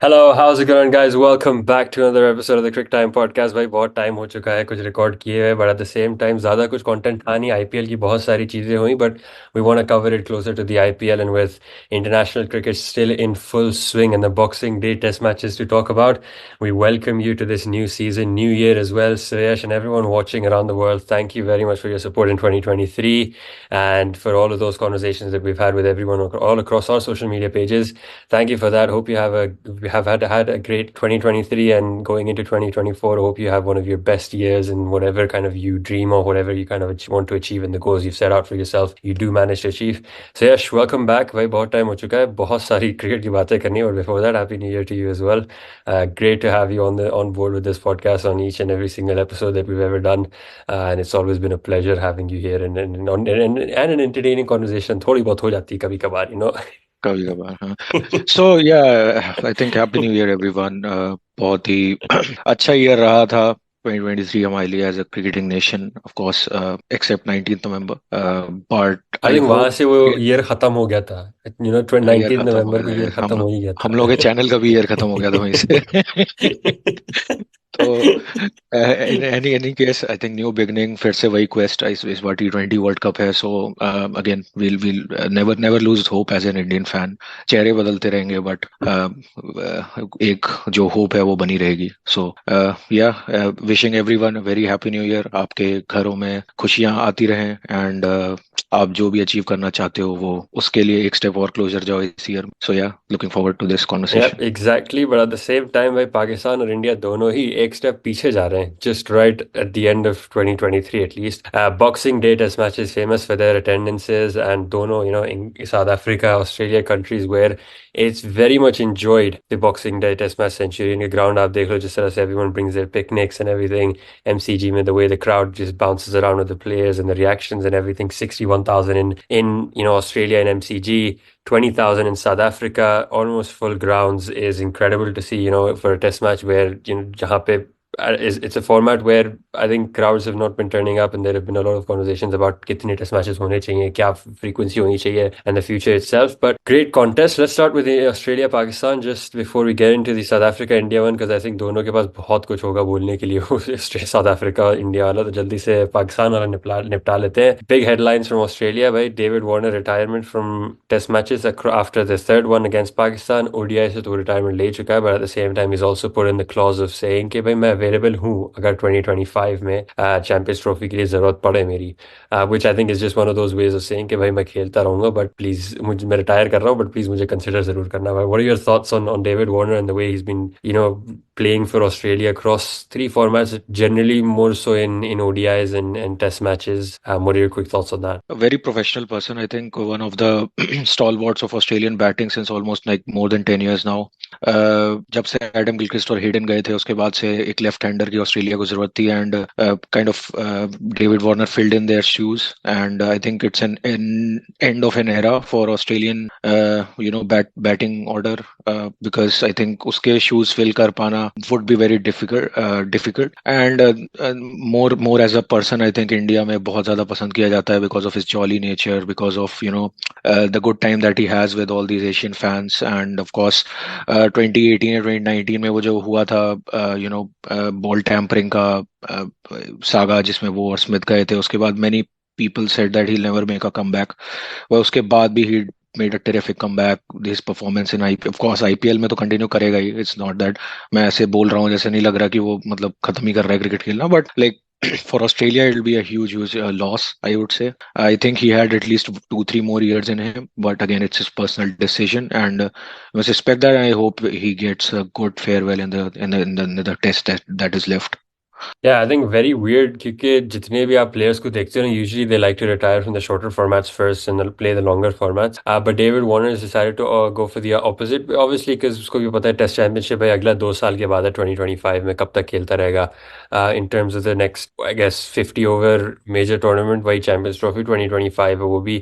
Hello, how's it going, guys? Welcome back to another episode of the Crictime Podcast. भाई बहुत time हो चुका है कुछ रिकॉर्ड किए हुए but at the same time ज़्यादा कुछ कंटेंट था नहीं आईपीएल की बहुत सारी चीज़ें हुई but we want to cover it closer to the IPL and with international cricket still in full swing and the Boxing Day test matches to talk about. We welcome you to this new season, new year as well, Suresh and everyone watching around the world. Thank you very much for your support in 2023 and for all of those conversations that we've had with everyone all across our social media pages. Thank you for that. Hope you have had a great 2023 and going into 2024. Hope you have one of your best years and whatever kind of you dream of, whatever you kind of want to achieve and the goals you've set out for yourself, you do manage to achieve. So Yash, welcome back. भाई बहुत time हो चुका है बहुत सारी cricket की बातें करनी है और before that happy new year to you as well. Great to have you on board with this podcast on each and every single episode that we've ever done. And it's always been a pleasure having you here and an entertaining conversation थोड़ी बहुत हो जाती है कभी कभार कभी कभार हाँ. So yeah I think happy new year everyone. बहुत ही अच्छा ईयर रहा था 2023 हमारे लिए as a cricketing nation, of course except 19th November. But I I think वहां होप से वो ईयर खत्म हो गया था। ईयर 19 खत्म हो नवंबर को गया ईयर है. खत्म हो ही गया हम था। लोग के चैनल का भी ईयर खत्म हो गया था वहीं से. तो any case I think new beginning, फिर से वही क्वेस्ट. इस बार T20 वर्ल्ड कप है. So again will never never lose hope as an Indian fan. चेहरे बदलते रहेंगे बट एक जो होप है वो बनी रहेगी. सो या wishing everyone very happy new year. आपके घरों में खुशियां आती रहें एंड आप जो भी अचीव करना चाहते हो वो उसके लिए एक स्टेप और क्लोजर जाओ इस year. So yeah looking forward to this Yep, conversation. exactly. But at the same time, भाई पाकिस्तान और इंडिया दोनों ही एक स्टेप पीछे जा रहे हैं. Just right at the end of 2023 at least. Boxing Day test match is famous for their attendances and दोनों, in South Africa, Australia, countries where it's very much enjoyed the Boxing Day test match century. In the ground आप देख लो जिस तरह से everyone brings their picnics and everything. MCG में the way the crowd just bounces around with the players and the reactions and everything. 61,000 in Australia and MCG. 20,000 in South Africa, almost full grounds is incredible to see, for a test match where, जहाँ पे it's a format where I think crowds have not been turning up and there have been a lot of conversations about कितने test matches होने चाहिए, क्या frequency होनी चाहिए and the future itself. But great contest. Let's start with the Australia Pakistan just before we get into the South Africa India one because I think दोनों के पास बहुत कुछ होगा बोलने के लिए. South Africa India वाला तो जल्दी से पाकिस्तान वाला निपटा लेते हैं. Big headlines from Australia भाई. David Warner retirement from test matches after the third one against Pakistan. ODI से तो retirement ले चुका है but at the same time he's also put in the clause of saying कि भाई मैं available हूँ अगर 2025 में चैंपियंस ट्रॉफी के लिए ज़रूरत पड़े मेरी. Which I think is just one of those ways of saying कि भाई मैं खेलता रहूंगा बट प्लीज मुझे मैं रिटायर कर रहा हूँ बट प्लीज मुझे कंसिडर जरूर करना. भाई what are your thoughts on David Warner and the way he is been playing for Australia across three formats, generally more so in ODIs and test matches. What are your quick thoughts on that? A very professional person, I think one of the stalwarts of Australian batting since almost like more than 10 years now. जब से Adam Gilchrist और Hayden गए थे उसके बाद से एक left hander की ऑस्ट्रेलिया को जरूरत थी and kind of David Warner filled in their shoes and I think it's an end of an era for Australian batting order because I think उसके शूज फिल कर पाना would be very difficult and more as a person I think India में बहुत ज्यादा पसंद किया जाता है because of his jolly nature, because of the good time that he has with all these Asian fans end of course 2018 या 2019 में वो जो हुआ था बॉल टैम्परिंग का सागा जिसमें वो और स्मिथ गए थे, उसके बाद many people said that he never make a comeback. वह उसके बाद भी he made a terrific comeback. This performance in of course IPL में तो कंटिन्यू करेगा ही. इट्स नॉट दैट मैं ऐसे बोल रहा हूँ जैसे नहीं लग रहा कि वो मतलब खत्म ही कर रहा है क्रिकेट खेलना, but like for Australia, it'll be a huge loss, I would say. I think he had at least 2-3 more years in him, but again, it's his personal decision, and I must respect that. I hope he gets a good farewell in the test that is left. Yeah, I think very weird क्योंकि जितने भी आप players को देखते हो ना usually they like to retire from the shorter formats first and they'll play the longer formats. But David Warner has decided to go for the opposite, obviously because उसको भी पता है टेस्ट चैंपियनशिप है अगला 2 साल के बाद है 2025 में कब तक खेलता रहेगा. In terms of the next I guess 50 over major tournament वही Champions Trophy 2025 है वो भी,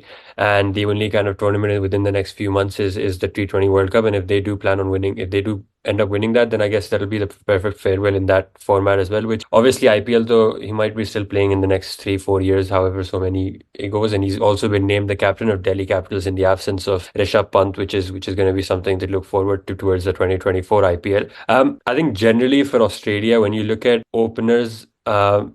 and the only kind of tournament within the next few months is the T20 World Cup, and if they do plan on winning, if they do end up winning that, then I guess that'll be the perfect farewell in that format as well. Which obviously IPL, though he might be still playing in the next 3-4 years, however so many it goes, and he's also been named the captain of Delhi Capitals in the absence of Rishabh Pant, which is going to be something to look forward to towards the 2024 IPL. I think generally for Australia, when you look at openers,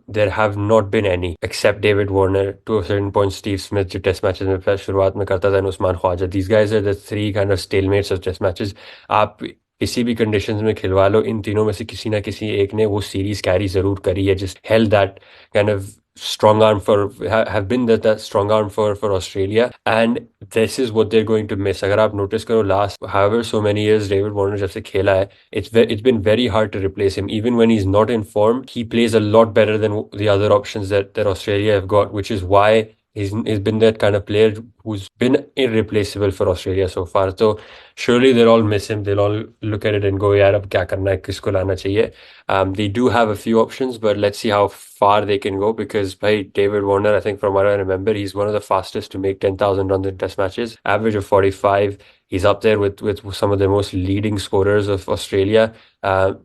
there have not been any except David Warner, to a certain point Steve Smith जो test matches में पहले शुरुआत में करता था, and Usman Khwaja. These guys are the three kind of stalemates of test matches. आप किसी भी कंडीशंस में खिलवा लो, इन तीनों में से किसी ना किसी एक ने वो सीरीज कैरी जरूर करी है. Just held that kind of strong arm for have been that strong arm for Australia, and this is what they're going to miss. अगर आप notice करो last however so many years David Warner जब से खेला है, it's been very hard to replace him. Even when he's not in form, he plays a lot better than the other options that Australia have got, which is why he's been that kind of player who's been irreplaceable for Australia so far. So surely they'll all miss him. They'll all look at it and go, यार अब क्या करना है, किसको लाना चाहिए. They do have a few options, but let's see how far they can go, because by David Warner, I think from what I remember, he's one of the fastest to make 10,000 runs in test matches, average of 45. He's up there with some of the most leading scorers of Australia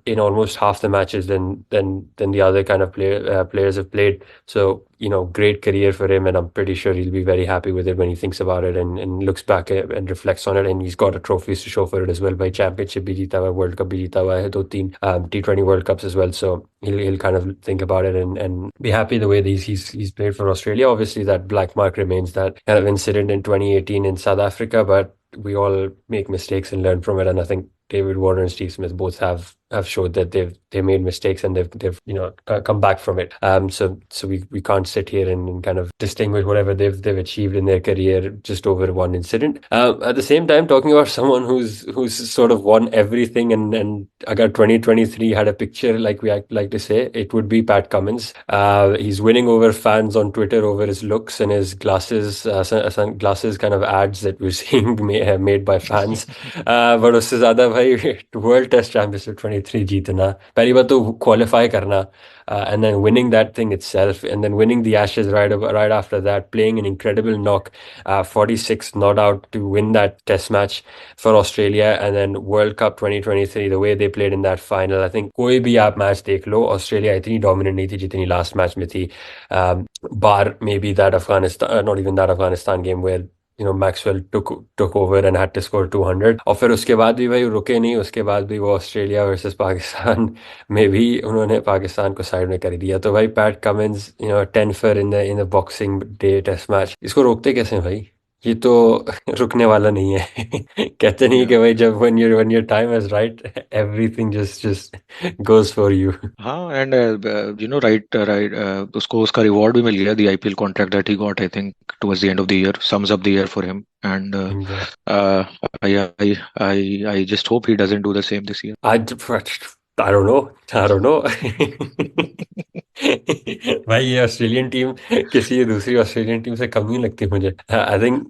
in almost half the matches than the other kind of players have played. So, great career for him, and I'm pretty sure he'll be very happy with it when he thinks about it and looks back and reflects on it. And he's got a trophies to show for it as well. By championship bhi jeeta hua, World Cup bhi jeeta hua hai, 2-3 T20 World Cups as well. So he'll kind of think about it and be happy the way that he's played for Australia. Obviously, that black mark remains, that kind of incident in 2018 in South Africa, but we all make mistakes and learn from it. And I think David Warner and Steve Smith both have showed that they made mistakes and they've come back from it. So we can't sit here and kind of distinguish whatever they've achieved in their career just over one incident. At the same time, talking about someone who's sort of won everything, and agar 2023 had a picture, like we like to say, it would be Pat Cummins. He's winning over fans on Twitter over his looks and his glasses sunglasses kind of ads that we're seeing made by fans. But उससे ज़्यादा भाई World Test Championship 23 जीतना, पहली बात तो qualify करना, and then winning that thing itself, and then winning the Ashes right after that, playing an incredible knock, 46 not out to win that Test match for Australia, and then World Cup 2023, the way they played in that final. I think कोई भी आप match देख लो, Australia इतनी dominant नहीं थी जितनी last match में थी. Bar maybe that Afghanistan, not even that Afghanistan game where Maxwell took over and had to score 200. और फिर उसके बाद भी भाई रुके नहीं, उसके बाद भी वो ऑस्ट्रेलिया वर्सेस पाकिस्तान में भी उन्होंने पाकिस्तान को साइड में कर दिया. तो भाई Pat Cummins 10 for in the Boxing Day test match, इसको रोकते कैसे हैं भाई? ये तो रुकने वाला नहीं है. कहते नहीं कि भाई जब when your time is right, everything just goes for you. हाँ, and right, उसको उसका reward भी मिल गया. The IPL contract that he got, I think, towards the end of the year, sums up the year for him. And I just hope he doesn't do the same this year. I don't know. भाई ये Australian team किसी दूसरी Australian team से कम ही लगती है मुझे. I think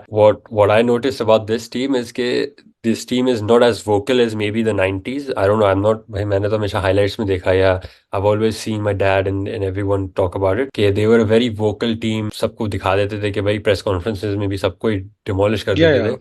what I noticed about this team is कि this team is not as vocal as maybe the 90s. I don't know. I'm not. भाई मैंने तो हमेशा highlights में देखा, या I've always seen my dad and everyone talk about it कि they were a very vocal team. सबको दिखा देते थे कि भाई press conferences में भी सबको demolish कर Yeah, देते थे.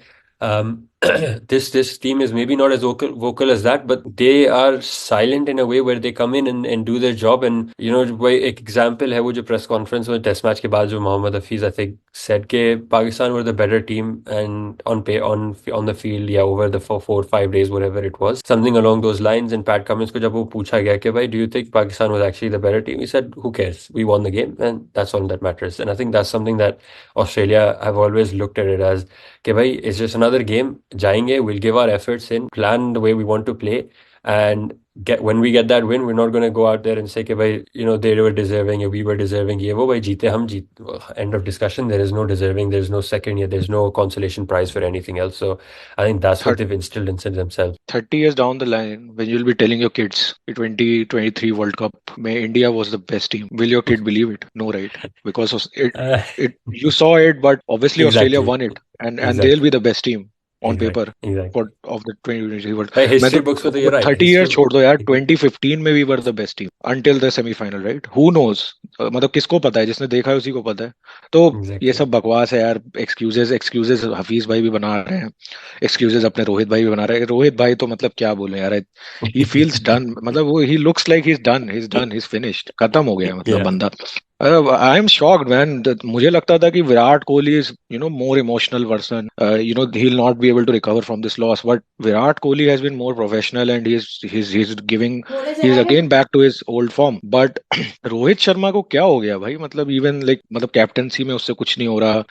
This team is maybe not as vocal as that, but they are silent in a way where they come in and do their job. And भाई एक example है वो जो press conference में test match के बाद जो Mohammad Hafeez I think said कि Pakistan were the better team and on the field, yeah, over the 4-5 days, whatever it was, something along those lines. And Pat Cummins को जब वो पूछा गया कि भाई do you think Pakistan was actually the better team, he said who cares, we won the game and that's all that matters. And I think that's something that Australia have always looked at it as कि भाई it's just another game, जाएंगे, we'll give our efforts in, plan the way we want to play, and when we get that win, we're not going to go out there and say कि भाई they were deserving, we were deserving, ये वो भाई जीते हम जीत, end of discussion. There is no deserving, there is no second year, there's no consolation prize for anything else. So I think that's what they've instilled in themselves. 30 years down the line, when you'll be telling your kids the 2023 World Cup, India was the best team, will your kid believe it? No, right? Because you saw it, but obviously Australia won it, and they'll be the best team on paper of the 2023 World Cup. History books में तो ये right. 30 years छोड़ दो यार, 2015 में we were the best team until the semi-final, right? Who knows? मतलब किसको पता है, जिसने देखा है उसी को पता है। तो ये एग्जैक्टली। सब बकवास है यार, एक्सक्यूजेस एक्सक्यूजेस हफीज भाई भी बना रहे हैं, एक्सक्यूजेस अपने रोहित भाई भी बना रहे हैं। रोहित भाई तो मतलब क्या बोले यार, ही फील्स डन, मतलब वो he looks like he is finished, खत्म हो गया मतलब या बंदा। आई एम शॉक्ड मैन, मुझे लगता था कि Virat Kohli is more emotional person, he will not be able to recover from this loss, but Virat Kohli has been more professional and he is giving, he is again back to his old form. But Rohit Sharma को क्या हो गया भाई, मतलब even like मतलब captaincy में उससे कुछ नहीं हो रहा,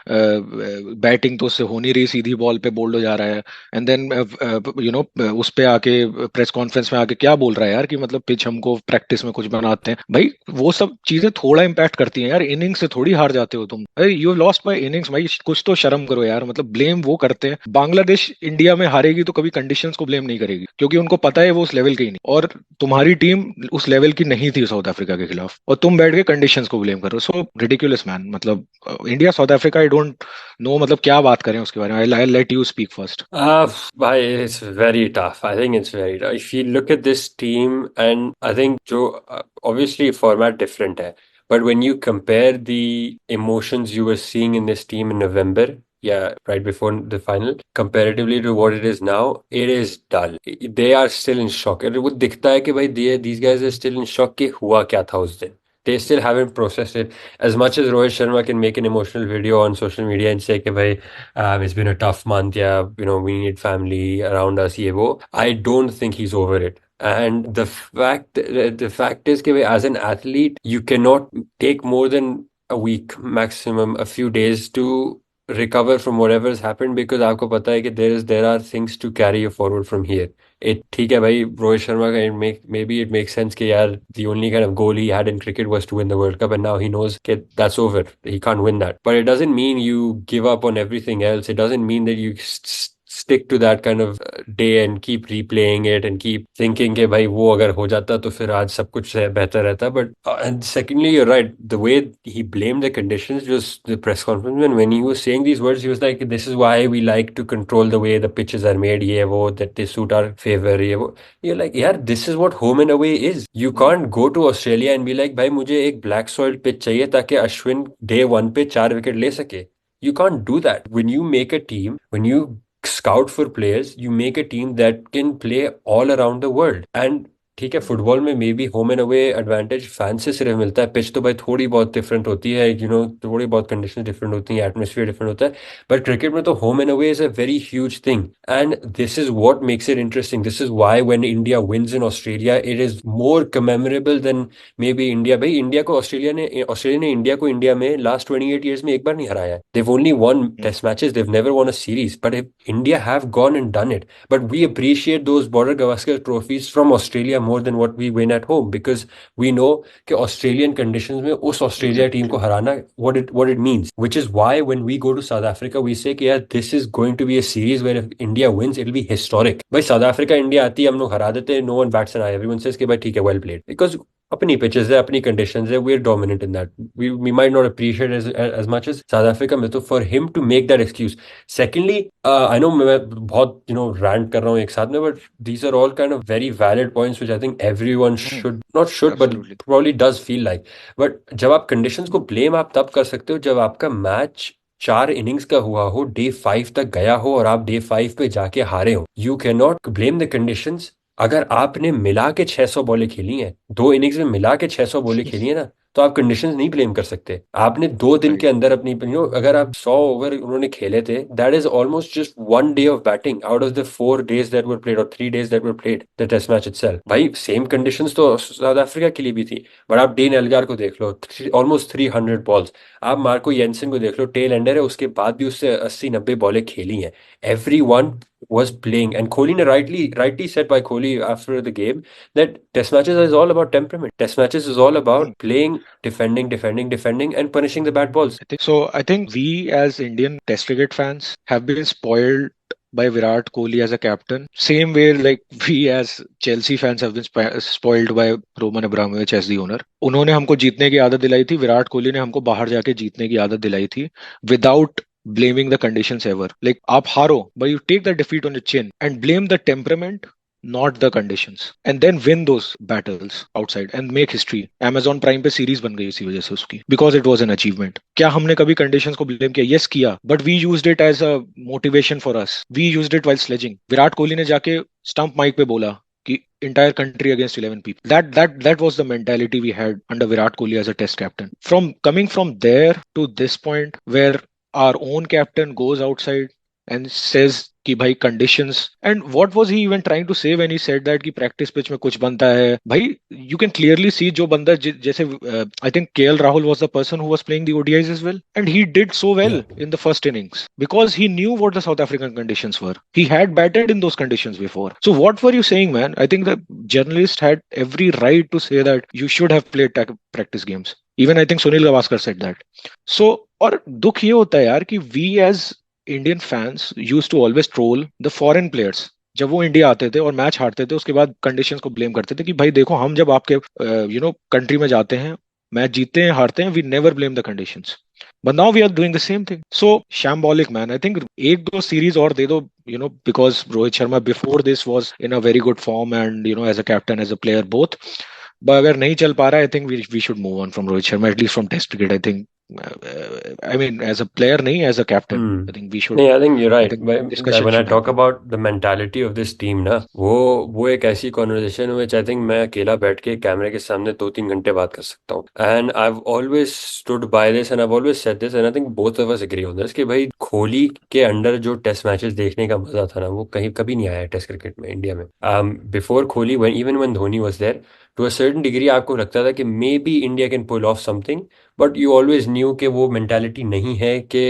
बैटिंग तो उससे हो नहीं रही, सीधी बॉल पे बोल्ड हो जा रहा है, एंड देन उस पे आके प्रेस कॉन्फ्रेंस में आके क्या बोल रहा है यार कि मतलब पिच हमको प्रैक्टिस में कुछ बनाते हैं भाई। वो सब चीजें थोड़ा इम्पैक्ट करती हैं यार, इनिंग्स से थोड़ी हार जाते हो तुम, यू लॉस्ट बाय इनिंग्स भाई, कुछ तो शर्म करो यार। मतलब ब्लेम वो करते हैं, बांग्लादेश इंडिया में हारेगी तो कभी कंडीशंस को ब्लेम नहीं करेगी, क्योंकि उनको पता है वो उस लेवल की ही नहीं, और तुम्हारी टीम उस लेवल की नहीं थी साउथ अफ्रीका के खिलाफ, और तुम बैठ के कंडीशंस को ब्लेम करो। सो रिडिकुलस मैन, मतलब India south Africa, I don't no मतलब क्या बात करें उसके बारे में, I let you speak first. Bhai, it's very tough. I think it's very tough. If you look at this team, and I think Joe, obviously format different hai, but when you compare the emotions you were seeing in this team in November, yeah, right before the final, comparatively to what it is now, it is dull. They are still in shock. And वो दिखता है कि भाई these guys are still in shock कि हुआ क्या था उस दिन. They still haven't processed it. As much as Rohit Sharma can make an emotional video on social media and say कि भाई it's been a tough month. Yeah, we need family around us. Ye wo. I don't think he's over it. And the fact is that as an athlete, you cannot take more than a week, maximum a few days to recover from whatever has happened because आपको पता है कि there are things to carry you forward from here. ठीक है भाई रोहित शर्मा का maybe it makes sense कि यार the only kind of goal he had in cricket was to win the World Cup and now he knows that that's over. He can't win that. But it doesn't mean you give up on everything else. It doesn't mean that you stick to that kind of day and keep replaying it and keep thinking कि भाई वो अगर हो जाता तो फिर आज सब कुछ बेहतर रहता. But and secondly, you're right. The way he blamed the conditions, just the press conference, and when he was saying these words, he was like, "This is why we like to control the way the pitches are made. ये वो that they suit our favor. ये वो." You're like, "Yeah, this is what home and away is. You can't go to Australia and be like, भाई मुझे एक black soil pitch चाहिए ताकि Ashwin day one पे 4 विकेट ले सके." You can't do that. When you make a team, when you scout for players, you make a team that can play all around the world. And ठीक है football में may be home and away advantage fan से सिर्फ मिलता है. Pitch तो भाई थोड़ी बहुत डिफरेंट होती है, थोड़ी बहुत कंडीशन डिफरेंट होती हैं, एटमोसफियर डिफरेंट होता है. बट क्रिकेट में तो home and away is a very huge thing. And this is what makes it interesting. This is why when India wins in Australia it is more commemorable than maybe India. भाई India को Australia ने India को India में last 28 years में एक बार नहीं हराया. They only one test matches, they never won a series. But if India have gone and done it, but we appreciate those border Gavaskar trophies from Australia more than what we win at home because we know कि Australian conditions में उस Australia team को exactly. Hariana what it means, which is why when we go to South Africa we say कि यार this is going to be a series where if India wins it'll be historic. भाई South Africa India आती है हम लोग हरा देते हैं, no one bats an eye, everyone says कि भाई ठीक है well played because अपनी pitches है अपनी conditions है, we're dominant in that. We might not appreciate as much as South Africa में. तो for him to make that excuse. Secondly, I know मैं बहुत rant कर रहा हूँ एक साथ में, but these are all kind of very valid points which I think everyone should not should but absolutely. probably does feel like. But जब आप conditions को blame आप तब कर सकते हो जब आपका मैच 4 इनिंग्स का हुआ हो, डे 5 तक गया हो और आप डे 5 पे जाके हारे हो. You can not blame the conditions. अगर आपने मिला के 600 बॉलें खेली हैं, 2 इनिंग्स में मिला के 600 बॉलें खेली है ना, तो आप कंडीशंस नहीं ब्लेम कर सकते. आपने 2 दिन के राइट। अंदर अपनी अगर आप 100 ओवर उन्होंने खेले थे, that is almost just 1 day of batting out of the 4 days that were played और 3 days that were played the test match itself. भाई सेम कंडीशंस तो साउथ अफ्रीका के लिए भी थी. बट आप डेन एल्गार को देख लो, ऑलमोस्ट 300 बॉल्स. आप मार्को येंसन को देख लो, टेल एंडर है, उसके बाद भी उससे 80-90 बॉलें खेली हैं. Every one was playing, and Kohli ne rightly said by Kohli after the game that test matches is all about temperament. Test matches is all about playing, defending and punishing the bad balls. I think we as Indian Test cricket fans have been spoiled by Virat Kohli as a captain. Same way like we as Chelsea fans have been spoiled by Roman Abramovich as the owner. उन्होंने हमको जीतने की आदत दिलाई थी, विराट कोहली ने हमको बाहर जाके जीतने की आदत दिलाई थी, without blaming the conditions ever. Like आप हारो, but you take the defeat on your chin and blame the temperament. not the conditions, and then win those battles outside and make history. Amazon Prime पे series बन गई इसी वजह से उसकी, because it was an achievement. क्या हमने कभी कंडीशंस को ब्लेम किया? यस किया, but we used it as a motivation for us. We used it while sledging. Virat Kohli ने जाके स्टंप माइक पे बोला कि entire country against 11 people. That was the mentality we had under Virat Kohli as a test captain. From coming from there to this point where our own captain goes outside and says कि भाई conditions, and what was he even trying to say when he said that कि practice pitch में कुछ बनता है भाई? You can clearly see जो बंदा जैसे I think KL Rahul was the person who was playing the ODIs as well, and he did so well Yeah. in the first innings because he knew what the South African conditions were. He had batted in those conditions before. So what were you saying, man? I think the journalist had every right to say that you should have played practice games. Even I think Sunil Gavaskar said that. So और दुख ये होता है यार कि we as Indian fans use to always troll the foreign players. जब वो India आते थे और मैच हारते थे उसके बाद कंडीशंस को ब्लेम करते थे कि भाई देखो हम जब आपके कंट्री में जाते हैं, मैच जीतते हैं हारते हैं, we never blame the conditions. But now we are doing the same thing. So shambolic man. I think एक दो सीरीज और दे दो, because Rohit Sharma before this was in a very good form and as a captain as a player both. But अगर नहीं चल पा रहा है, I think we should move on from Rohit Sharma at least from test cricket. I think I mean, as a player, nahi, as a captain. I think we should. नहीं, I think you're I right. think But discussion when I should talk happen. about the mentality of this team ना, वो एक ऐसी conversation which I think मैं अकेला बैठ के कैमरे के सामने 2-3 घंटे बात कर सकता हूँ. And I've always stood by this and I've always said this and I think both of us agree on this कि भाई कोहली के अंडर जो टेस्ट मैचेस देखने का मजा था ना, वो कहीं कभी नहीं आया टेस्ट क्रिकेट में इंडिया में. Before Kohli, when even Dhoni was there, to a certain degree आपको लगता था कि maybe India can pull off something, but you always knew कि वो मेंटालिटी नहीं है कि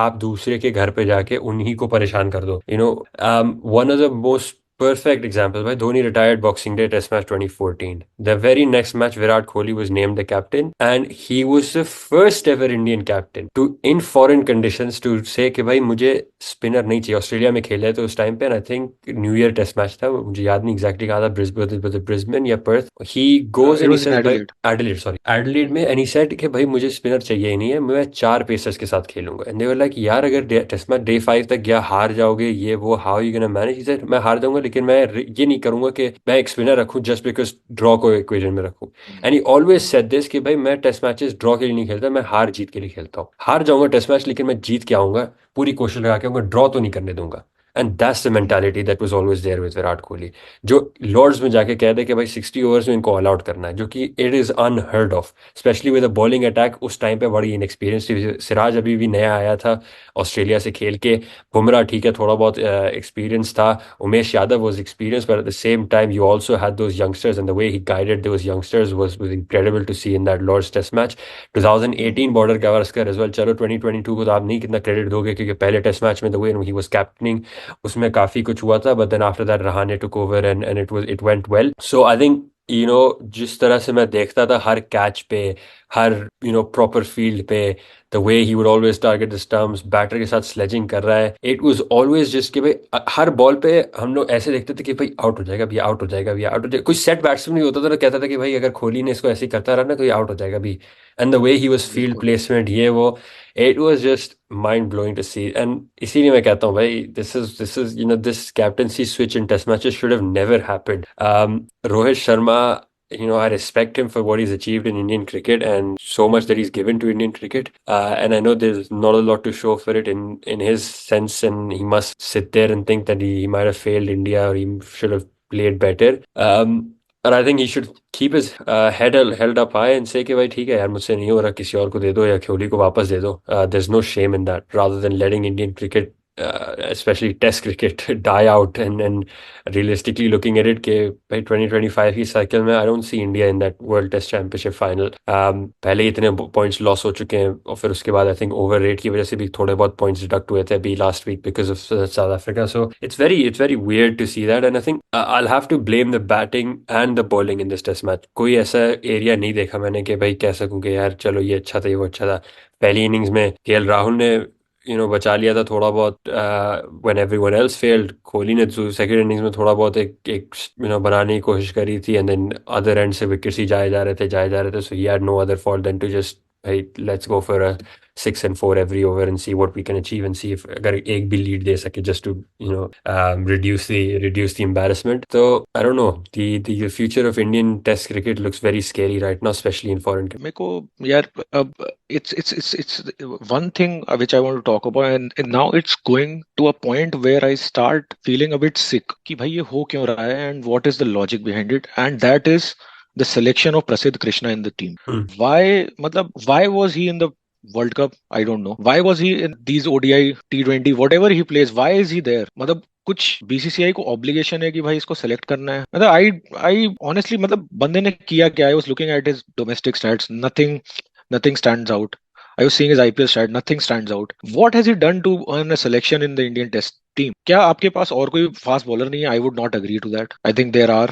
आप दूसरे के घर पे जाके उन्हीं को परेशान कर दो. One of the most perfect example, भाई Dhoni retired Boxing Day Test match 2014. The very next match, Virat Kohli was named the captain, and he was the first ever Indian captain to, in foreign conditions, to say कि भाई मुझे spinner नहीं चाहिए. Australia में खेले तो उस time पे, I think new year test match था, मुझे याद नहीं एग्जैक्टली कहा था, ब्रिस्बेन या Perth. He goes It and he was in said भाई, Adelaide. एडिलेड, सॉरी एडिलेड में, एंड ही सेड कि भाई मुझे स्पिनर चाहिए ही नहीं है, मैं 4 पेसर्स के साथ खेलूंगा. एंड दे वर लाइक यार अगर टेस्ट मैच डे 5 तक गया, हार जाओगे, ये वो, how you gonna manage? He said मैं हार जाऊंगा लेकिन मैं ये नहीं करूंगा कि मैं एक स्पिनर रखूं जस्ट बिकॉज ड्रॉ को इक्वेशन में रखूं. And he always said this कि भाई मैं टेस्ट मैचेस ड्रॉ के लिए नहीं खेलता, मैं हार जीत के लिए खेलता हूँ. हार जाऊंगा टेस्ट मैच लेकिन मैं जीत के आऊंगा, पूरी कोशिश लगा के आऊंगा, ड्रॉ तो नहीं करने दूंगा. And that's the mentality that was always there with Virat Kohli, जो लॉर्ड्स में जाके कह दे कि भाई 60 ओवर्स में इनको ऑल आउट करना है, जो कि it is unheard of, specially with a bowling attack. उस टाइम पे बड़ी इनएक्सपीरियंस थी. सिराज अभी भी नया आया था ऑस्ट्रेलिया से खेल के. बुमराह ठीक है, थोड़ा बहुत एक्सपीरियंस था. Umesh Yadav was experience, but at the same time you also had those youngsters, and the way he guided those youngsters was incredible to see in that Lord's Test match. 2018 Border Gavaskar as well. चलो 2022 को तो आप नहीं कितना credit दोगे क्योंकि पहले test match में the way he was captaining उसमें काफी कुछ हुआ था, but then after that Rahane took over and it went well. So I think जिस तरह से मैं देखता था हर कैच पे, हर प्रॉपर फील्ड पे, the way he would always target the stumps, batter के साथ स्लेजिंग कर रहा है, इट वाज ऑलवेज जस्ट कि भाई हर बॉल पे हम लोग ऐसे देखते थे कि भाई आउट हो जाएगा भी, आउट हो जाएगा भी, आउट हो जाएगा. कोई सेट बैट्समैन नहीं होता था तो कहता था कि भाई अगर कोहली ने इसको ऐसे ही करता रहा ना तो ये आउट हो जाएगा भी. And the way he was field बिल्कुल. प्लेसमेंट, ये वो, it was just mind blowing to see. And इसीलिए मैं कहता हूँ भाई this is this captaincy switch in test matches should have never happened. Rohit Sharma, I respect him for what he's achieved in Indian cricket and so much that he's given to Indian cricket. And I know there's not a lot to show for it in his sense, and he must sit there and think that he might have failed India or he should have played better. And I think he should keep his head held up high and say कि भाई ठीक है यार, मुझसे नहीं हो रहा, किसी और को दे दो या कोहली को वापस दे दो. There's no shame in that, rather than letting Indian cricket, especially Test cricket, die out. And realistically looking at it कि भाई 2025 की साइकिल में I don't see India in that World Test Championship final. पहले ही इतने points loss हो चुके हैं और फिर उसके बाद I think ओवर रेट की वजह से भी थोड़े बहुत पॉइंट्स डिडक्ट हुए थे अभी last week because of South Africa. So it's very weird to see that, and I think I'll have to blame the batting and the bowling in this Test match. कोई ऐसा area नहीं देखा मैंने कि भाई कह सकूं कि यार चलो ये अच्छा था, ये वो अच्छा था. पहली इनिंग्स में केएल राहुल ने बचा लिया था थोड़ा बहुत, when everyone else failed. Kohli ने सेकंड इनिंग्स में थोड़ा बहुत एक बनाने की कोशिश करी थी, एंड देन अदर एंड से विकेट्स ही जाए जा रहे थे. So he had no other fault than to just भाई let's go for a 6 and 4 every over and see what we can achieve and see if अगर एक भी लीड दे सके just to reduce the embarrassment. So I don't know, the future of Indian Test cricket looks very scary right now, especially in foreign. मेरे को यार अब it's one thing which I want to talk about, and now it's going to a point where I start feeling a bit sick कि भाई ये हो क्यों रहा है, and what is the logic behind it, and that is the selection of Prasidh Krishna in the team. Hmm. Why, मतलब why was he in the World Cup? I don't know. Why was he in these ODI, T20, whatever he plays? Why is he there? मतलब कुछ BCCI को obligation है कि भाई इसको select करना है? मतलब आई ऑनेस्टली, मतलब बंदे ने किया क्या? I was looking at his domestic stats, nothing stands out. I was seeing his IPL stat, nothing stands out. What has he done to earn a selection in the Indian Test team? क्या आपके पास और कोई fast bowler नहीं है? I would not agree to that. I think there are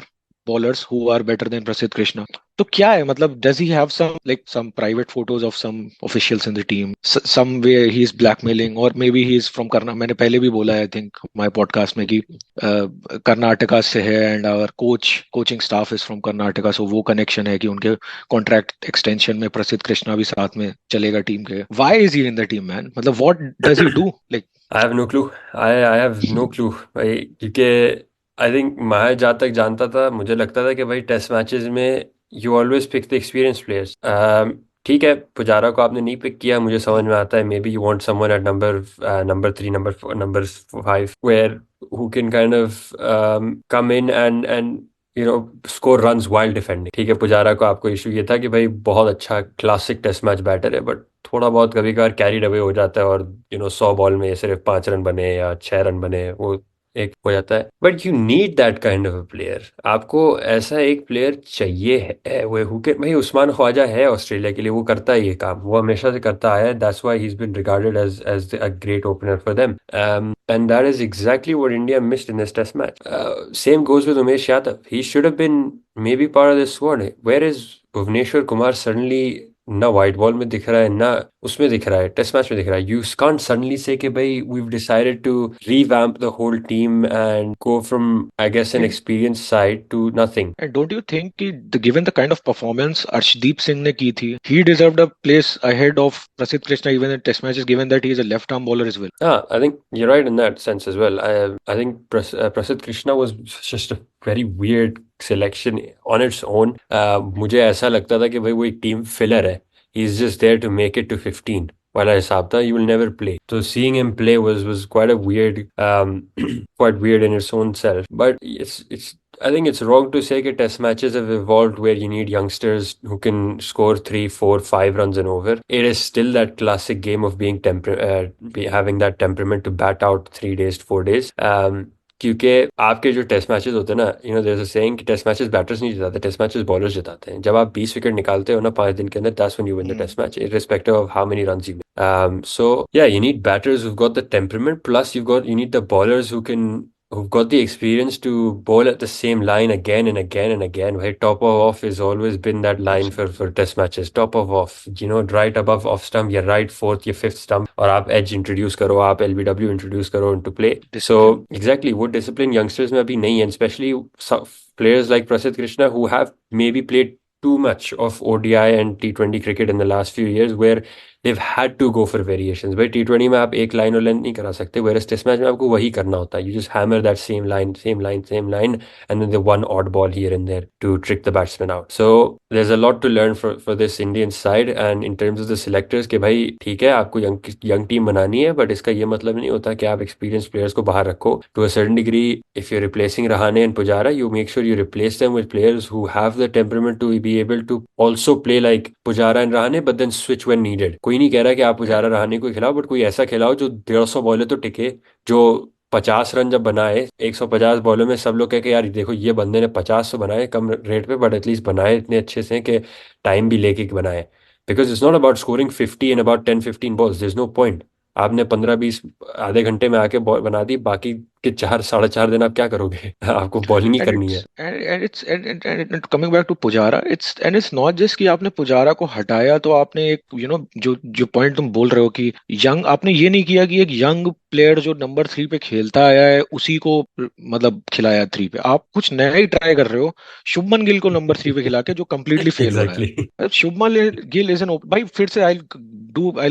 bowlers who are better than Prasidh Krishna. तो क्या है मतलब? Does he have some private photos of some officials in the team? Some way he is blackmailing, or maybe he is from Karnataka. मैंने पहले भी बोला है, I think my podcast में कि कर्नाटका से है, and our coaching staff is from Karnataka, so वो connection है कि उनके contract extension में प्रसिद्ध कृष्णा भी साथ में चलेगा टीम के. Why is he in the team, man? मतलब what does he do? Like, I have no clue. I have no clue भाई, क्योंकि आई थिंक मैं जहाँ तक जानता था, मुझे लगता था कि भाई टेस्ट मैचेस में you always pick the experience players. ठीक है, पुजारा को आपने नहीं पिक किया, मुझे समझ में आता है. Maybe you want someone at number 3, number 5 where who can kind of come in and score runs while defending. ठीक है, पुजारा को आपको इशू ये था कि भाई बहुत अच्छा क्लासिक टेस्ट मैच बैटर है, बट थोड़ा बहुत कभी कभार कैरीड अवे हो जाता है, और 100 बॉल में सिर्फ 5 रन बने या 6 रन बने, वो एक हो जाता है. But you need that kind of a player. आपको ऐसा एक प्लेयर चाहिए है, वो हु कैन. भाई उस्मान ख्वाजा है ऑस्ट्रेलिया के लिए, वो करता है ये काम, वो हमेशा से करता आया है. That's why he is been regarded as a great opener for them. And that is exactly what India missed in this test match. Same goes with Umesh Yadav. He should have been maybe part of this squad. Where is Bhuvneshwar Kumar suddenly? ना white ball में दिख रहा है, ना उसमें दिख रहा है, टेस्ट मैच में दिख रहा है. यू कांट सडनली से कि भाई we've decided to revamp the whole team and go from, I guess, an and experienced side to nothing. And don't you think कि given the kind of performance Arshdeep Singh ने की थी, he deserved a place ahead of Prasidh Krishna even in test matches, given that he is a left arm bowler as well. I think you're right in that sense as well. I think Prasidh Krishna was just a very weird selection on its own. मुझे ऐसा लगता था कि भाई वो एक team filler है. He's just there to make it to 15. वाला हिसाब था, you will never play. So seeing him play was quite a weird, quite weird in its own self. But it's I think it's wrong to say that test matches have evolved where you need youngsters who can score 3, 4, 5 runs and over. It is still that classic game of having that temperament to bat out 3 days, 4 days. क्योंकि आपके जो test matches होते हैं ना, there is a saying कि test matches batters नहीं जिताते, test matches bowlers जिताते हैं. जब आप 20 विकेट निकालते हो ना 5 दिन के अंदर, that's when you win the test match, irrespective of how many runs you make. So yeah, you need batters who've got the temperament, plus you need the bowlers who've got the experience to bowl at the same line again and again and again. Right, top of off has always been that line for test matches. Top of off, right above off stump, your right fourth, your fifth stump, और आप edge introduce करो, आप LBW introduce करो into play. So Discipline. exactly, वो discipline youngsters में अभी नहीं है, especially players like Prasidh Krishna who have maybe played too much of ODI and T20 cricket in the last few years, where they've had to go for variations. भाई T20 में आप एक line और length नहीं करा सकते, whereas test match में आपको वही करना होता है. You just hammer that same line, and then the one odd ball here and there to trick the batsman out. So there's a lot to learn for this Indian side, and in terms of the selectors कि भाई ठीक है आपको young team बनानी है, but इसका ये मतलब नहीं होता कि आप experienced players को बाहर रखो. To a certain degree, if you're replacing Rahane and Pujara, you make sure you replace them with players who have the temperament to be able to also play like Pujara and Rahane, but then switch when needed. कोई नहीं कह रहा कि आप पुजारा रहाणे को खिलाओ, but कोई ऐसा खिलाओ जो 150 बॉलें तो टिके, जो 50 रन जब बनाए 150 बॉलों में, सब लोग कह के यार देखो ये बंदे ने 50 तो बनाए कम रेट पे, बट एटलीस्ट बनाए इतने अच्छे से कि टाइम भी लेके बनाए. Because it's not about scoring 50 in about 10-15 balls. There is no point. आपने 15-20 आधे घंटे में आके बॉल बना दी, बाकी कि 4 साढ़े 4 दिन आप क्या करोगे? आपको बॉलिंग ही एंड करनी इट्स है। And it's and coming back to Pujara, it's not just कि आपने पुजारा को हटाया तो आपने एक जो जो पॉइंट तुम बोल रहे हो कि यंग, आपने ये नहीं किया कि एक यंग प्लेयर जो नंबर 3 पे खेलता आया है उसी को मतलब खिलाया 3 पे, आप कुछ नया ही ट्राई कर रहे हो। शुभमन गिल को नंबर 3 पे खिला के जो कंप्लीटली फेल हो रहा है। एग्जैक्टली। अब शुभमन गिल इज एन भाई, फिर से I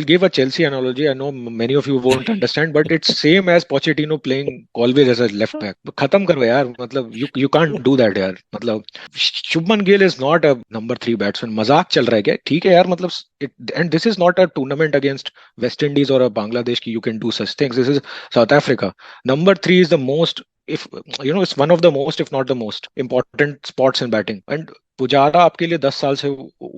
give a Chelsea analogy, I know many of you won't understand, but it's same as Pochettino playing always as a left back. खत्म करो यार, मतलब यू कांट डू दैट यार, मतलब Shubman Gill is not a number 3 batsman. मजाक चल रहा है क्या? ठीक है यार, मतलब and this is not a tournament against West Indies और बांग्लादेश की you can do such things, this is south Africa. Number 3 is the most, if it's one of the most if not the most important spots in batting, and Pujara आपके लिए 10 साल से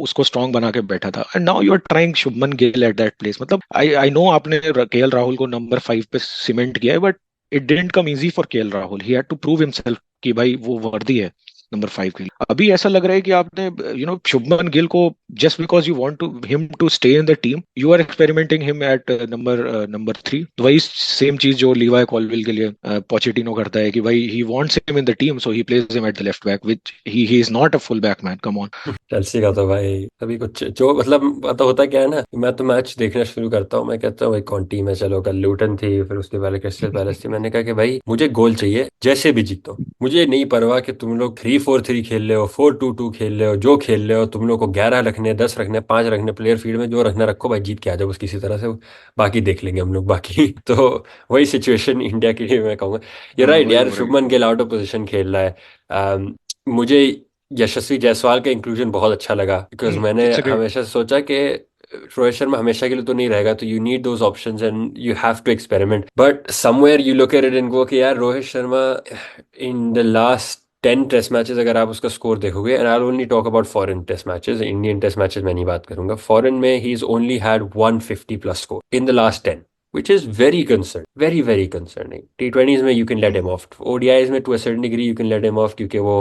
उसको strong बना के बैठा था, and now you are trying Shubman Gill at that place. मतलब आई नो आपने केएल राहुल को नंबर 5 पे सीमेंट किया है, but it didn't come easy for KL Rahul, he had to prove himself कि भाई वो वर्दी है नंबर 5 के लिए। अभी ऐसा लग रहा है कि आपने शुभमन गिल को just because you want to him to stay in the team, you are experimenting him at number 3। तो वही सेम चीज जो लीवाई कॉलविल के लिए पोचेटिनो करता है कि भाई he wants him in the team so he plays him at the left back, which he is not a full back man, come on. Chelsea का तो भाई अभी कुछ जो मतलब पता होता क्या है ना, मैं तो मैच देखना शुरू करता हूँ, मैं कहता हूँ भाई कौन टीम है, चलो कल लूटन थी, फिर उसके पहले क्रिस्टल पैलेस थी, मैंने कहा कि भाई मुझे गोल चाहिए जैसे भी जीतो, मुझे नहीं परवाह कि तुम लोग 3-4-3 खेल रहे हो, 4-2-2 खेल रहे हो, जो खेल रहे हो, तुम लोग को 11 रखने, 10 रखने, 5 रखने, प्लेयर फील्ड में जो रखना रखो भाई, जीत के आ जाओ बस किसी तरह से, बाकी देख लेंगे हम लोग बाकी। तो वही सिचुएशन इंडिया के लिए मैं कहूँगा। ये हाँ राइट वही यार, हो रहा है। Shubman Gill out of position खेल रहा है। मुझे यशस्वी जायसवाल का इंक्लूजन बहुत अच्छा लगा, बिकॉज मैंने इट्स अ ग्रेट। हमेशा से सोचा कि रोहित शर्मा हमेशा के लिए तो नहीं रहेगा, तो you need those options and you have to experiment, but somewhere you look at it and go कि यार Rohit Sharma in the last 10 test matches, अगर आप उसका स्कोर देखोगे, and I only talk about foreign test matches, Indian test matches में नहीं बात करूंगा, फॉरेन में he is only had 150 plus score in the last 10, which is very concerned, very very concerning. T20s में you can let him off, ODIs में to a certain degree you can let him off, क्योंकि वो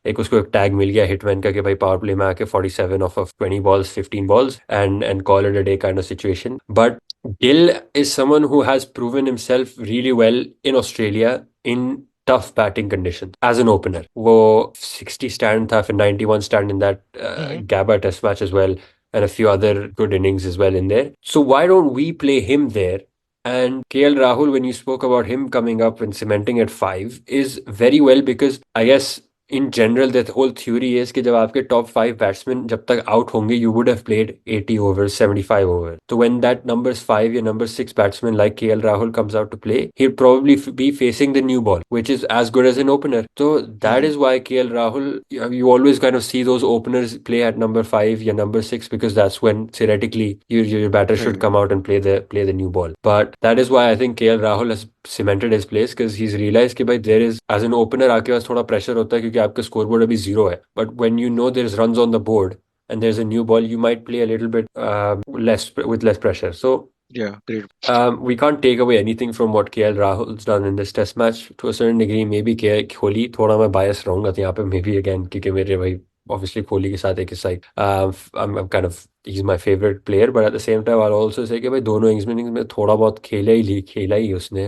एक उसको एक tag मिल गया hitman का कि भाई पावर प्ले में आके 47 of 20 balls 15 balls and call it a day kind of situation. But Gill is someone who has proven himself really well in Australia in tough batting conditions as an opener. वो 60 stand था, फिर 91 stand in that Gabba test match as well, and a few other good innings as well in there. So why don't we play him there? And KL Rahul, when you spoke about him coming up and cementing at 5, is very well, because I guess in general the whole theory is कि जब आपके top 5 batsman जब तक out होंगे, you would have played 80 overs, 75 overs. So when that number 5 या number 6 batsman like KL Rahul comes out to play, he'll probably be facing the new ball, which is as good as an opener. So that is why KL Rahul, you always kind of see those openers play at number 5 या number 6, because that's when theoretically your batter should come out and play the new ball. But that is why I think KL Rahul has cemented his place, because he's realized कि भाई there is, as an opener आपके पास थोड़ा pressure होता है क्योंकि आपका scoreboard अभी 0 है, but when you know there's runs on the board and there's a new ball, you might play a little bit less with less pressure. So या great. we can't take away anything from what KL Rahul's done in this test match to a certain degree. Maybe KL Kohli, थोड़ा मैं bias रहूंगा तो यहाँ पे maybe again, क्योंकि मेरे भाई obviously कोहली के साथ एक side, I'm kind of, he's my favorite player, but at the same time I'll also say कि भाई दोनों innings में थोड़ा बहुत खेला ही उसने.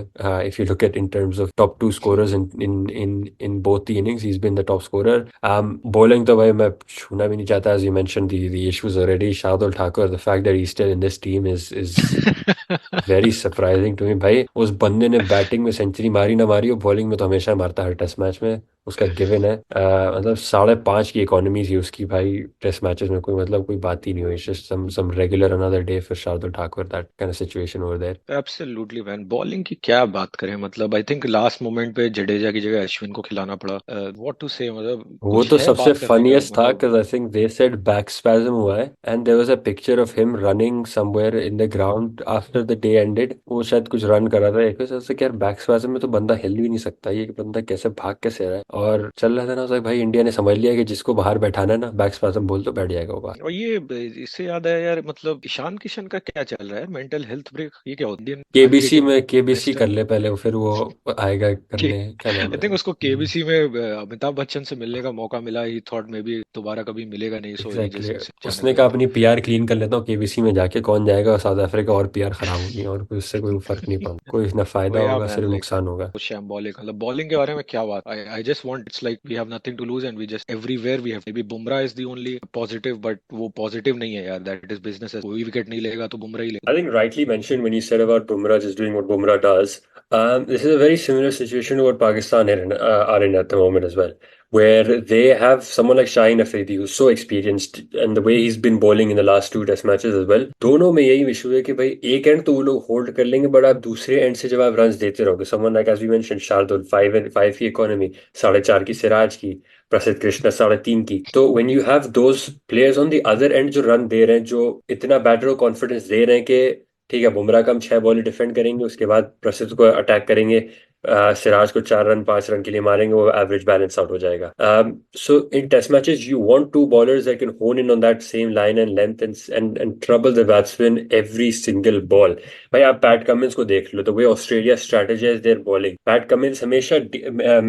If you look at in terms of top 2 scorers in both the innings, he's been the top scorer. Bowling तो भाई मैं छूना भी नहीं चाहता, as you mentioned the issues already. Shardul Thakur, the fact that he's still in this team is very surprising to me भाई. उस बंदे ने बैटिंग में सेंचुरी मारी ना मारी, और बॉलिंग में तो हमेशा मारता है हर टेस्ट मैच में, उसका गिवन है. मतलब 5.5 की इकोनॉमी थी उसकी भाई टेस्ट मैचेस में, कोई मतलब कोई बात ही नहीं हुई. Just some regular another day for Shardul Thakur, that kind of situation over there. Absolutely man, bowling की क्या बात करें, मतलब आई थिंक लास्ट मोमेंट पे जडेजा की जगह अश्विन को खिलाना पड़ा। व्हाट टू से, मतलब वो कुछ तो है सबसे बात करने का फनीस्ट था, मतलब। Because I think they said back spasm हुआ है, and there was a picture of him running somewhere in the ground after the day ended. वो शायद कुछ रन कर रहा था, एक वजह से कि यार बैक स्पैज्म में तो बंदा हिल भी नहीं सकता, ये बंदा कैसे भाग कैसे रहा है, और चल रहा था ना. भाई इंडिया ने समझ लिया कि जिसको बाहर बैठाना है ना, बैक स्पैज्म बोल तो बैठ जाएगा वो बाहर. और ये से याद आया यार, मतलब ईशान किशन का क्या चल रहा है, मेंटल हेल्थ ब्रेक, ये क्या होता है? इंडियन आर्मी केबीसी गेटिंग में केबीसी कर वेस्टर्न ले पहले, फिर वो आएगा के करने, क्या नाम आई है। थिंक उसको केबीसी में अमिताभ बच्चन से मिलने का मौका मिला, ही थॉट में भी दोबारा कभी मिलेगा नहीं, सो ही एग्जैक्टली, जस्ट अचानक उसने कहा गया। अपनी पीआर क्लीन कर लेता हूँ केबीसी में जाके, कौन जाएगा साउथ अफ्रीका, और पीआर खराब होगी, और कोई उससे कोई फर्क नहीं पड़ता, कोई ना वो फायदा या होगा मैन सिर्फ लाइक नुकसान होगा। शैम्बोलिक, मतलब बॉलिंग के बारे में क्या बात, I just want, it's like we have nothing to lose and we just everywhere we have, maybe Bumrah is the only positive, but वो पॉजिटिव नहीं है यार, दैट इज बिजनेस, कोई विकेट नहीं लेगा तो बुमराह ही I लेगा। think rightly mentioned when you said about Bumrah just doing what Bumrah does. This is a very similar situation to what Pakistan are in at the moment as well, where they have someone like Shaheen Afridi who's so experienced, and the way he's been bowling in the last two Test matches as well. दोनों में यही issue है कि भाई एक and तो वो लोग होल्ड कर लेंगे, बट आप दूसरे एंड से जब आप रन देते रहोगे, someone like as we mentioned Shardul 5 की इकोनॉमी, 4.5 की सिराज की, प्रसिद्ध कृष्णा 3.5 की, तो when you have those players on the other and जो रन दे रहे हैं, जो इतना बैटर को कॉन्फिडेंस दे रहे हैं कि ठीक है बुमराह का हम 6 बॉल डिफेंड करेंगे, उसके बाद प्रसिद्ध को अटैक करेंगे, सिराज को 4 रन 5 रन के लिए मारेंगे, वो एवरेज बैलेंस आउट हो जाएगा। So in test matches you want to bowlers that can hone in on that same line and length and trouble the batsman every single ball. भाई आप पैट कमिंस को देख लो, the way Australia strategize their bowling, Pat Cummins हमेशा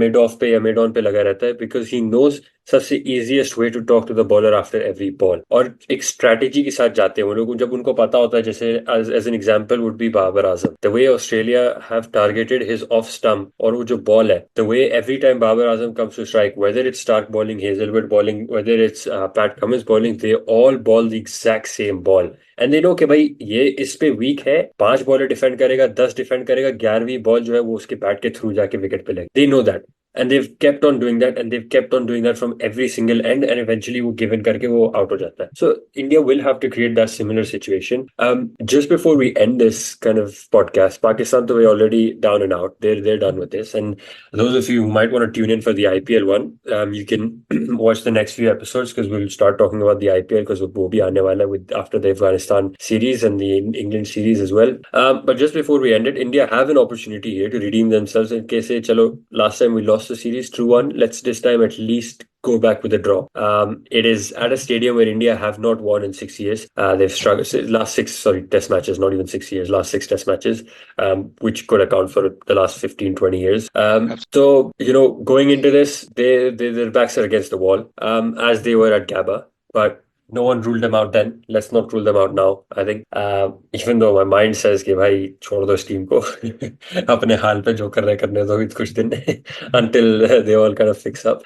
mid off पे या mid on पे लगा रहता है, बिकॉज ही नोज सबसे easiest way to talk to the bowler after every ball, और एक स्ट्रैटेजी के साथ जाते हैं वो लोग, जब उनको पता होता है, जैसे as an example would be Babar Azam, the way Australia have targeted his off stump, और वो जो बॉल है, the way every time Babar Azam comes to strike, whether it's Starc bowling, Hazlewood bowling, whether it's Pat Cummins bowling, they all bowl the exact same ball, and they know कि भाई ये इस पे week है, 5 बॉलर डिफेंड करेगा, 10 defend करेगा, 11वीं ball जो है वो उसके बैट के थ्रू जाके विकेट पे लगे, they know that, and they've kept on doing that, and they've kept on doing that from every single end, and eventually वो given करके वो out हो जाता है. So India will have to create that similar situation. Just before we end this kind of podcast, Pakistan तो we're already down and out. They're done with this, and those of you who might want to tune in for the IPL one, you can watch the next few episodes because we'll start talking about the IPL because वो भी आने वाला है with after the Afghanistan series and the England series as well. But just before we end it, India have an opportunity here to redeem themselves in case चलो last time we lost the series 2-1. Let's this time at least go back with a draw. It is at a stadium where India have not won in 6 years. They've struggled last six, sorry, test matches, not even 6 years, last six test matches, which could account for the last 15, 20 years. So, going into this, their backs are against the wall, as they were at Gabba. But no one ruled them out then. Let's not rule them out now. I think, even though my mind says कि भाई छोड़ दो इस team को अपने हाल पे जो कर रहे करने दो कुछ दिन until they all kind of fix up.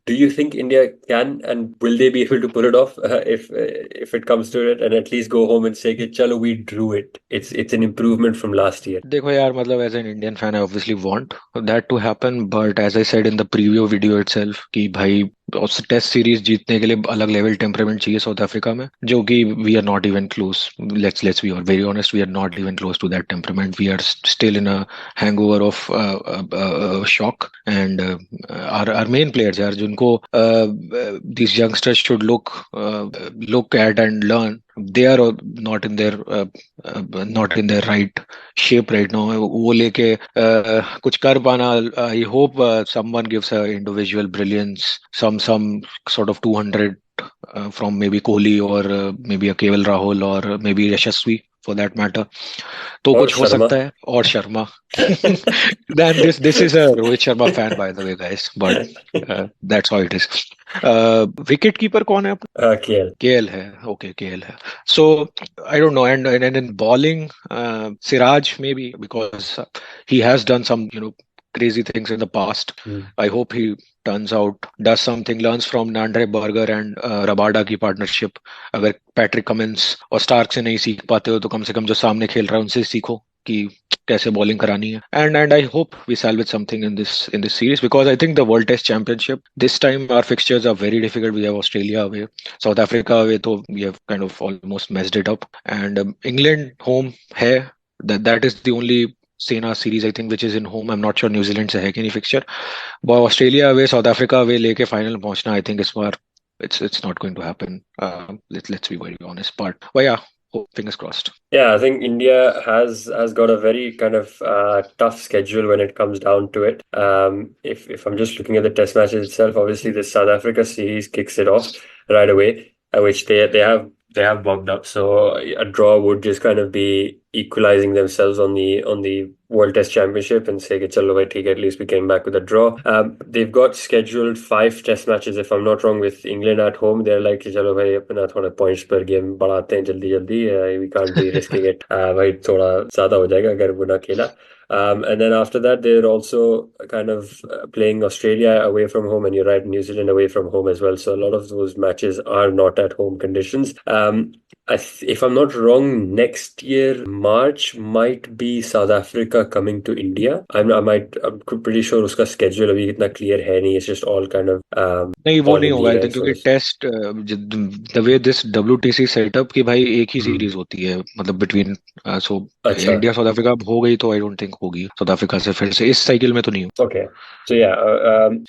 Do you think India can and will they be able to pull it off if it comes to it, and at least go home and say कि चलो we drew it. It's an improvement from last year. देखो यार, मतलब as an Indian fan I obviously want that to happen, but as I said in the previous video itself कि भाई उस टेस्ट सीरीज जीतने के लिए अलग लेवल टेम्परामेंट चाहिए साउथ अफ्रीका में, जो कि we are not even close. Let's be very honest, we are not even close to that temperament, we are still in a hangover of shock, and our main players यार, जिनको this youngsters should look at and learn, they are not in their not in their right shape right now, वो लेके कुछ कर पाना, I hope someone gives a individual brilliance, some sort of 200 from maybe Kohli or maybe a Keval Rahul or maybe Yashasvi for that matter, तो और कुछ हो शर्मा सकता है, और Sharma then this is a Rohit Sharma fan by the way guys, but that's how it is. Wicket keeper कौन है? KL. KL है, ओके केएल है, so I don't know, and in bowling Siraj maybe, because he has done some crazy things in the past. I hope he turns out, does something, learns from Nandre Berger and Rabada की partnership. अगर Patrick Cummins और Stark से नहीं सीख पाते हो तो कम से कम जो सामने खेल रहा है उनसे सीखो कि कैसे बॉलिंग करानी है, and I hope we salvage something in this series, because I think the World Test Championship this time our fixtures are very difficult. We have Australia away, South Africa away, so we have kind of almost messed it up, and England home है, that is the only Sena series I think which is in home. I'm not sure New Zealand से है कि नहीं fixture, but Australia away, South Africa away लेके final पहुंचना, I think इस बार it's not going to happen. Let's be very honest, but yeah, fingers crossed. Yeah, I think India has got a very kind of tough schedule when it comes down to it. If I'm just looking at the test matches itself, obviously the South Africa series kicks it off right away, which they have They have bugged up, so a draw would just kind of be equalizing themselves on the World Test Championship and say, "Chalo, bhai, theek hai, at least we came back with a draw." They've got scheduled 5 Test matches, if I'm not wrong, with England at home. They're like, "Chalo, bhai, अपना थोड़ा points per game बढ़ाते हैं जल्दी जल्दी. We can't be risking it. भाई थोड़ा ज़्यादा हो जाएगा अगर वो ना खेला." And then after that, they're also kind of playing Australia away from home, and you're right, New Zealand away from home as well. So a lot of those matches are not at home conditions. If I'm not wrong, next year March might be South Africa coming to India. I'm pretty sure उसका schedule अभी इतना clear है नहीं. It's just all kind of नहीं वो all नहीं in होगा the I air think, sort क्योंकि of. Test the way this WTC setup कि भाई एक ही हम्म, सीरीज होती है मतलब बिटवीन, सो अच्छा. इंडिया साउथ अफ्रीका अब हो गई तो आई डोंट थिंक होगी साउथ अफ्रीका से फिर से इस साइकिल में तो नहीं Okay. So yeah,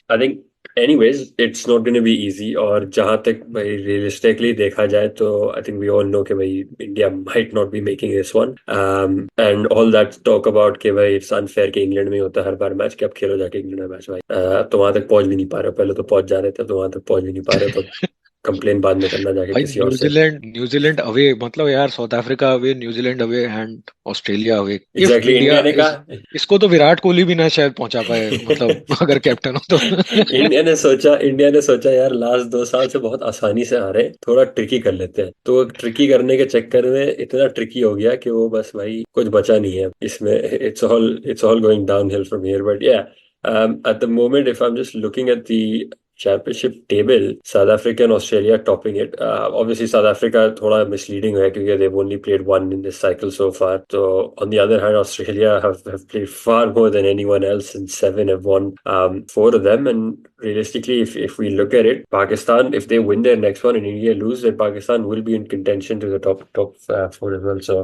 I think anyways, it's not going to be easy. और जहाँ तक भाई realistically देखा जाए तो I think we all know कि भाई India might not be making this one. And all that talk about कि भाई it's unfair कि इंग्लैंड में होता है हर बार मैच, कि अब खेलो जाके इंग्लैंड में मैच भाई. तो वहां तक पहुंच भी नहीं पा रहे हो. पहले तो पहुंच जा रहे थे, तो वहां तक पहुंच भी नहीं पा रहे हो, तो होगी। कंप्लेन बाद में करना जाके भाई किसी और से. न्यूजीलैंड न्यूजीलैंड अवे मतलब यार, south Africa away, New Zealand away and Australia away. If exactly, India India ने इज, कहा. इसको तो विराट कोहली भी ना शायद पहुंचा पाए मतलब अगर कैप्टन हो तो। इंडिया ने सोचा यार लास्ट 2 साल से बहुत आसानी से आ रहे हैं, थोड़ा ट्रिकी कर लेते हैं. तो ट्रिकी करने के चक्कर में इतना ट्रिकी हो गया कि वो बस भाई कुछ बचा नहीं है इसमें. It's all going down hill from here. But या, at the moment, if I'm just looking at the championship table, South Africa and Australia topping it. Obviously, South Africa थोड़ा misleading है क्योंकि they've only played one in this cycle so far. So on the other hand, Australia have played far more than anyone else, and 7 have won 4 of them. And realistically, if we look at it, Pakistan, if they win their next one and India lose, then Pakistan will be in contention to the top 4 as well. So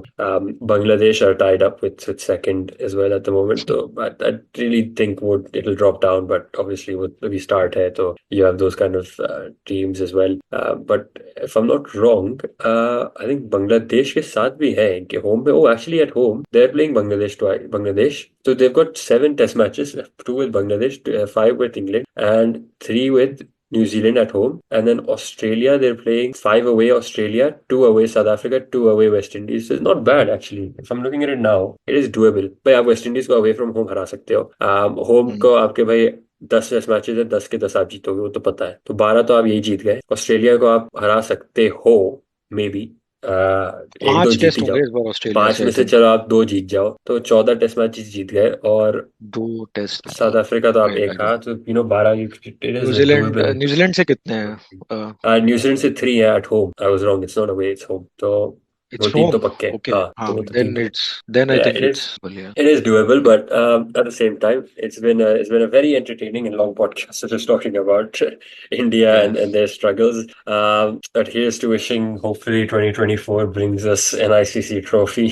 Bangladesh are tied up with second as well at the moment. So I really think it'll drop down, but obviously with we start here, so you have those kind of teams as well. But if I'm not wrong, I think Bangladesh के साथ भी है इनके home पे. Oh, actually at home they're playing Bangladesh twice. Bangladesh. So they've got 7 Test matches, 2 with Bangladesh, 5 with England, and 3 with New Zealand at home. And then Australia, they're playing 5 away Australia, 2 away South Africa, 2 away West Indies. So it's not bad actually. If I'm looking at it now, it is doable. भाई आप West Indies को away from home हरा सकते हो. Home हम्म। को आपके भाई 10 test matches है, 10 के 10 आप जीतोगे, वो तो पता है. तो 12 तो आप यही जीत गए. ऑस्ट्रेलिया को आप हरा सकते हो मे बी. एक दो 5 जीत ही टेस्ट जाओ. होंगे इस बार ऑस्ट्रेलिया पांच से में आई से थिंक। चलो आप 2 जीत जाओ, तो 14 टेस्ट मैचेस जीत गए. और 2 टेस्ट साउथ अफ्रीका तो आप आई एक डोंट। हारा, तो 12. It is New Zealand doable. New Zealand से कितने हैं? न्यूजीलैंड से 3 है at home. I was wrong, it's not away, its home. तो वो इट्स 3 तो होम। पक्के हैं. ओके, हाँ, तो हाँ, वो तो 3 देन तो. It's, then I Yeah, think it is. It's बढ़िया। It is doable, but at the same time, it's been a very entertaining and long podcast just talking about India या and their struggles. But here's to wishing, hopefully, 2024 brings us an ICC trophy,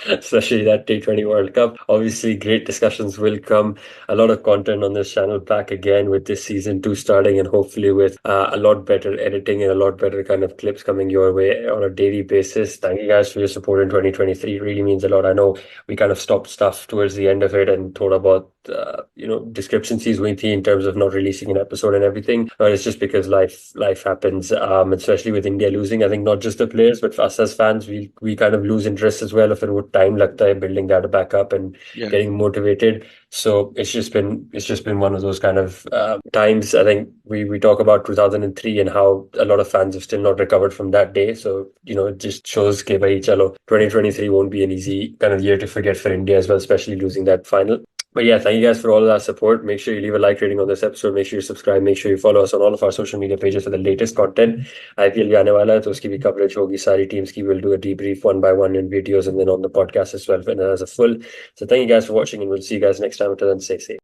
especially that T20 World Cup. Obviously, great discussions will come. A lot of content on this channel back again with this season 2 starting, and hopefully with a lot better editing and a lot better kind of clips coming your way on a daily basis. Thank you guys for your support in 2023. It really means a lot. I know we kind of stopped stuff towards the end of it and thought about discrepancies हुई थी in terms of not releasing an episode and everything, but it's just because life happens, especially with India losing. I think not just the players but for us as fans, we kind of lose interest as well if it would time लगता है building that back up and या getting motivated. So it's just been one of those kind of times. I think we talk about 2003 and how a lot of fans have still not recovered from that day. So it just shows कि भाई चलो 2023 won't be an easy kind of year to forget for India as well, especially losing that final. But yeah, thank you guys for all of that support. Make sure you leave a like rating on this episode. Make sure you subscribe. Make sure you follow us on all of our social media pages for the latest content. IPL भी आने वाला है, तो उसकी भी coverage होगी सारी teams की. We'll do a debrief one by one in videos and then on the podcast as well, and as a full. So thank you guys for watching, and we'll see you guys next time. Until then, stay safe.